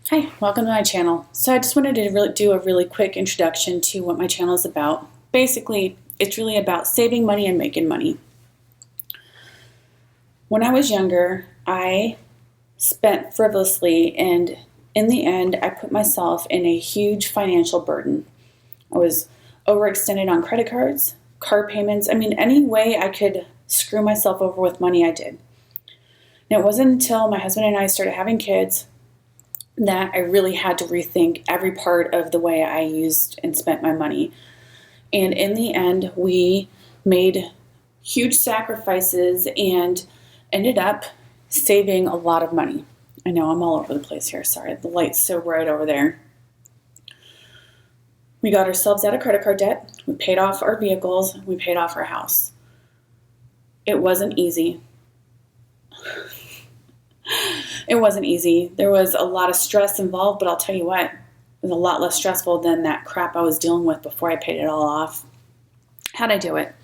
Hi, welcome to my channel. So I just wanted to do a really quick introduction to what my channel is about. Basically, it's really about saving money and making money. When I was younger, I spent frivolously, and in the end, I put myself in a huge financial burden. I was overextended on credit cards, car payments. I mean, any way I could screw myself over with money, I did. And it wasn't until my husband and I started having kids that I really had to rethink every part of the way I used and spent my money. And in the end, we made huge sacrifices and ended up saving a lot of money. I know I'm all over the place here. Sorry, the light's so bright over there. We got ourselves out of credit card debt. We paid off our vehicles. We paid off our house. It wasn't easy. It wasn't easy. There was a lot of stress involved, but I'll tell you what, it was a lot less stressful than that crap I was dealing with before I paid it all off. How'd I do it?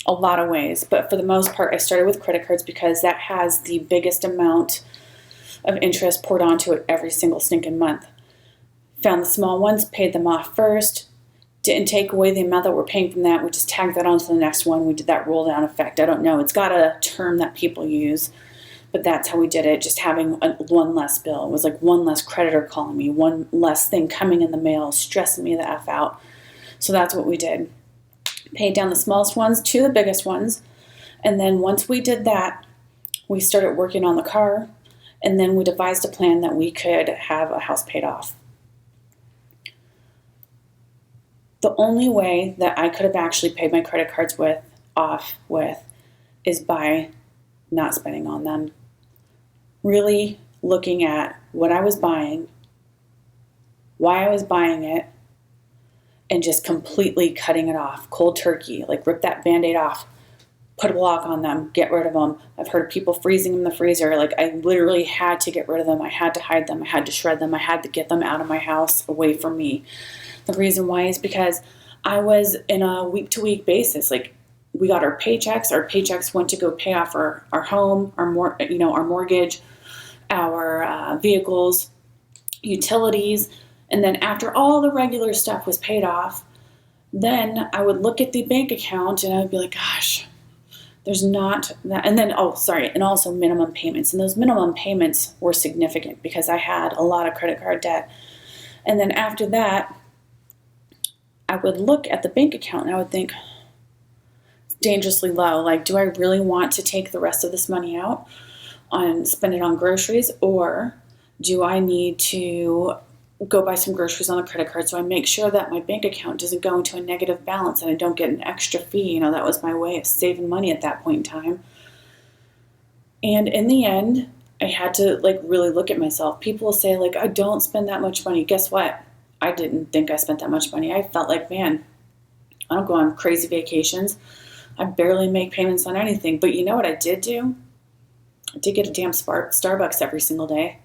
A lot of ways, but for the most part, I started with credit cards because that has the biggest amount of interest poured onto it every single stinking month. Found the small ones, paid them off first, didn't take away the amount that we're paying from that. We just tagged that onto the next one. We did that roll down effect. I don't know. It's got a term that people use, but that's how we did it. Just having one less bill. It was like one less creditor calling me, one less thing coming in the mail, stressing me the F out. So that's what we did. Paid down the smallest ones to the biggest ones. And then once we did that, we started working on the car. And then we devised a plan that we could have a house paid off. The only way that I could have actually paid my credit cards off with is by not spending on them. Really looking at what I was buying, why I was buying it, and just completely cutting it off. Cold turkey, like rip that Band-Aid off, put a block on them, get rid of them. I've heard of people freezing them in the freezer. Like I literally had to get rid of them. I had to hide them. I had to shred them. I had to get them out of my house, away from me. The reason why is because I was in a week-to-week basis. Like we got our paychecks. Our paychecks went to go pay off our home, our mortgage, our vehicles, utilities, and then after all the regular stuff was paid off, then I would look at the bank account and I would be like, gosh, there's not that. And then, and also minimum payments. And those minimum payments were significant because I had a lot of credit card debt. And then after that, I would look at the bank account and I would think, it's dangerously low. Like, do I really want to take the rest of this money out and spend it on groceries, or do I need to go buy some groceries on the credit card so I make sure that my bank account doesn't go into a negative balance and I don't get an extra fee? That was my way of saving money at that point in time. And in the end, I had to really look at myself. People will say I don't spend that much money. Guess what? I didn't think I spent that much money. I felt like, man, I don't go on crazy vacations. I barely make payments on anything. But you know what I did do? I did get a damn Starbucks every single day.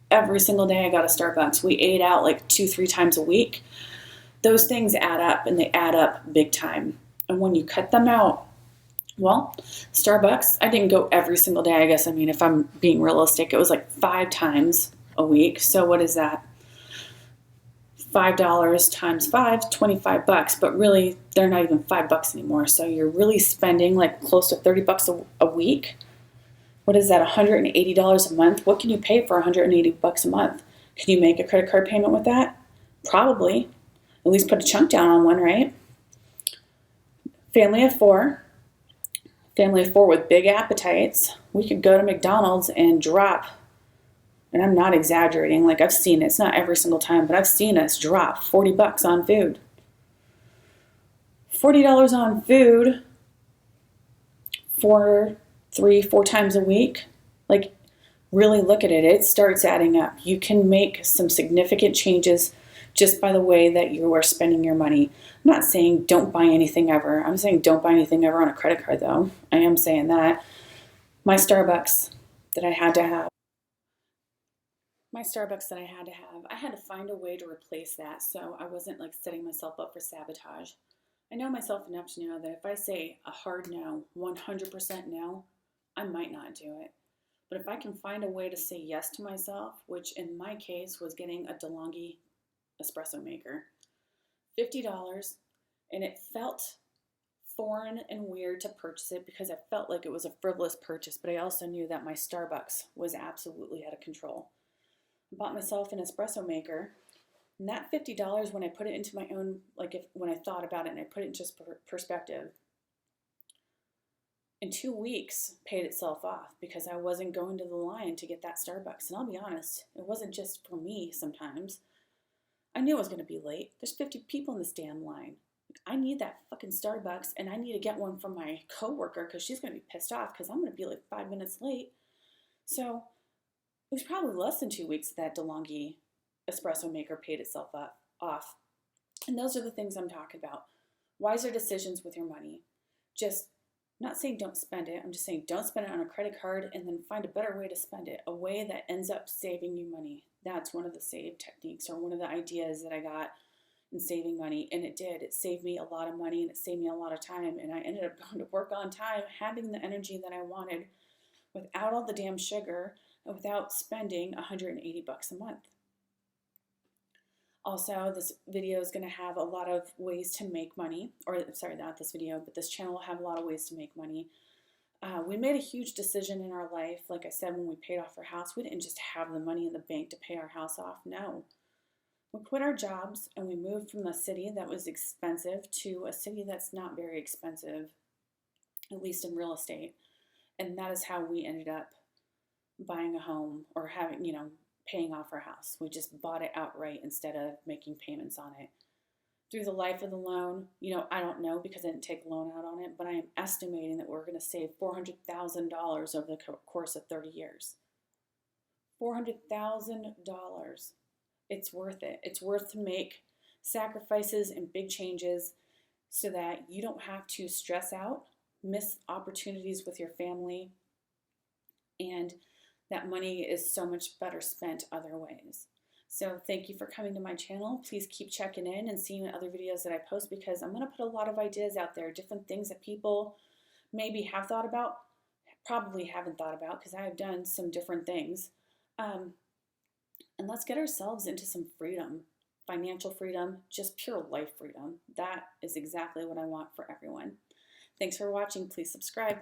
Every single day I got a Starbucks. We ate out 2-3 times a week. Those things add up, and they add up big time. And when you cut them out, well, Starbucks, I didn't go every single day. I guess, if I'm being realistic, it was 5 times a week. So what is that? $5 times 5, $25. But really, they're not even $5 anymore. So you're really spending close to $30 a week. What is that, $180 a month? What can you pay for $180 a month? Can you make a credit card payment with that? Probably. At least put a chunk down on one, right? Family of four with big appetites. We could go to McDonald's and drop, and I'm not exaggerating, I've seen it. It's not every single time, but I've seen us drop $40 on food. $40 on food for 3-4 times a week. Really look at it. It starts adding up. You can make some significant changes just by the way that you are spending your money. I'm not saying don't buy anything ever. I'm saying don't buy anything ever on a credit card, though. I am saying that. My Starbucks that I had to have. I had to find a way to replace that so I wasn't setting myself up for sabotage. I know myself enough to know that if I say a hard no, 100% no, I might not do it. But if I can find a way to say yes to myself, which in my case was getting a DeLonghi espresso maker, $50, and it felt foreign and weird to purchase it because I felt like it was a frivolous purchase, but I also knew that my Starbucks was absolutely out of control. I bought myself an espresso maker, and that $50, when I put it into my own, when I thought about it and I put it in just perspective, in 2 weeks paid itself off because I wasn't going to the line to get that Starbucks. And I'll be honest, it wasn't just for me sometimes. I knew I was going to be late. There's 50 people in this damn line. I need that fucking Starbucks, and I need to get one from my coworker because she's going to be pissed off because I'm going to be like 5 minutes late. So it was probably less than 2 weeks that DeLonghi espresso maker paid itself off. And those are the things I'm talking about. Wiser decisions with your money. Just not saying don't spend it. I'm just saying don't spend it on a credit card and then find a better way to spend it, a way that ends up saving you money. That's one of the save techniques or one of the ideas that I got in saving money. And it did. It saved me a lot of money and it saved me a lot of time. And I ended up going to work on time, having the energy that I wanted without all the damn sugar and without spending $180 a month. Also, this video is going to have a lot of ways to make money, or sorry, not this video, but this channel will have a lot of ways to make money. We made a huge decision in our life. Like I said, when we paid off our house, we didn't just have the money in the bank to pay our house off. No. We quit our jobs and we moved from a city that was expensive to a city that's not very expensive, at least in real estate. And that is how we ended up buying a home or paying off our house. We just bought it outright instead of making payments on it. Through the life of the loan, I don't know because I didn't take a loan out on it, but I am estimating that we're going to save $400,000 over the course of 30 years. $400,000. It's worth it. It's worth to make sacrifices and big changes so that you don't have to stress out, miss opportunities with your family, and that money is so much better spent other ways. So thank you for coming to my channel. Please keep checking in and seeing other videos that I post because I'm going to put a lot of ideas out there, different things that people maybe have thought about, probably haven't thought about because I have done some different things. And let's get ourselves into some freedom, financial freedom, just pure life freedom. That is exactly what I want for everyone. Thanks for watching. Please subscribe.